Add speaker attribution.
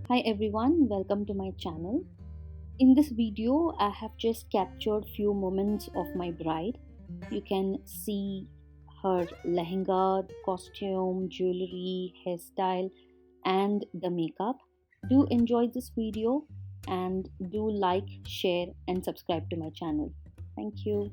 Speaker 1: Hi everyone, welcome to my channel. In this video, I have just captured few moments of my bride. You can see her lehenga, the costume, jewelry, hairstyle, and the makeup. Do enjoy this video and do like, share, and subscribe to my channel. Thank you.